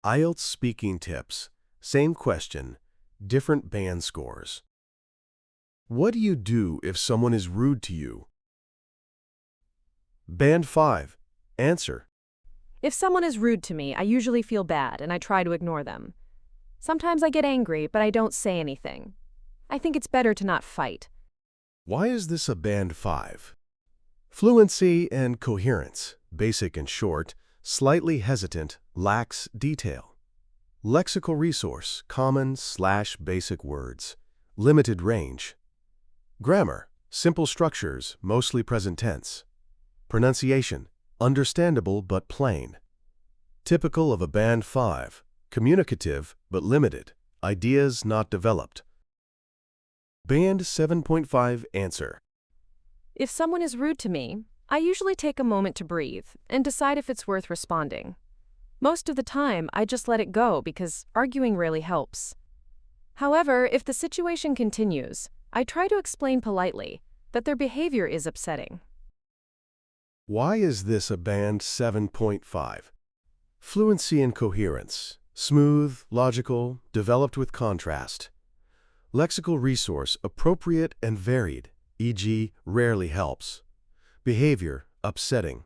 IELTS speaking tips. Same question, different band scores. What do you do if someone is rude to you? Band 5. Answer. If someone is rude to me, I usually feel bad and I try to ignore them. Sometimes I get angry, but I don't say anything. I think it's better to not fight. Why is this a Band 5? Fluency and coherence, basic and short, slightly hesitant, lacks detail. Lexical resource, common/basic words, limited range. Grammar, simple structures, mostly present tense. Pronunciation, understandable but plain. Typical of a Band 5, communicative but limited, ideas not developed. Band 7.5 Answer. If someone is rude to me, I usually take a moment to breathe and decide if it's worth responding. Most of the time, I just let it go because arguing rarely helps. However, if the situation continues, I try to explain politely that their behavior is upsetting. Why is this a Band 7.5? Fluency and coherence, smooth, logical, developed with contrast. Lexical resource, appropriate and varied, e.g., rarely helps. Behavior, upsetting.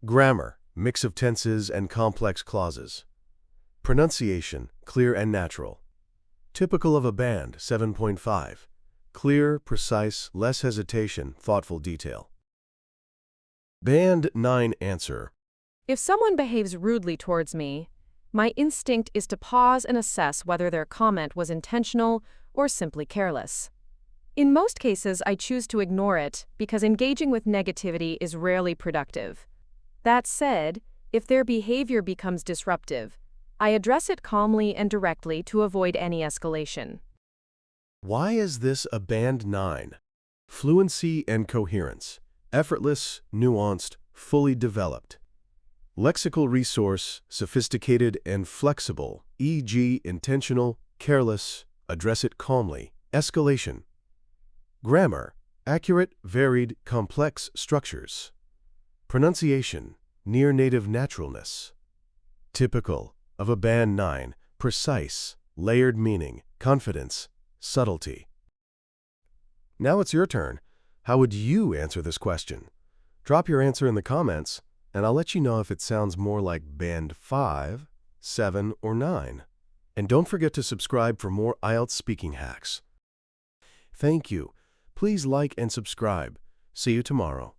Grammar, mix of tenses and complex clauses. Pronunciation, clear and natural. Typical of a Band 7.5. Clear, precise, less hesitation, thoughtful detail. Band 9 Answer. If someone behaves rudely towards me, my instinct is to pause and assess whether their comment was intentional or simply careless. In most cases, I choose to ignore it because engaging with negativity is rarely productive. That said, if their behavior becomes disruptive, I address it calmly and directly to avoid any escalation. Why is this a Band 9? Fluency and coherence, effortless, nuanced, fully developed. Lexical resource, sophisticated and flexible, e.g., intentional, careless, address it calmly, escalation. Grammar, accurate, varied, complex structures. Pronunciation, near native naturalness. Typical of a Band 9, precise, layered meaning, confidence, subtlety. Now it's your turn. How would you answer this question? Drop your answer in the comments, and I'll let you know if it sounds more like Band 5, 7, or 9. And don't forget to subscribe for more IELTS speaking hacks. Thank you. Please like and subscribe. See you tomorrow.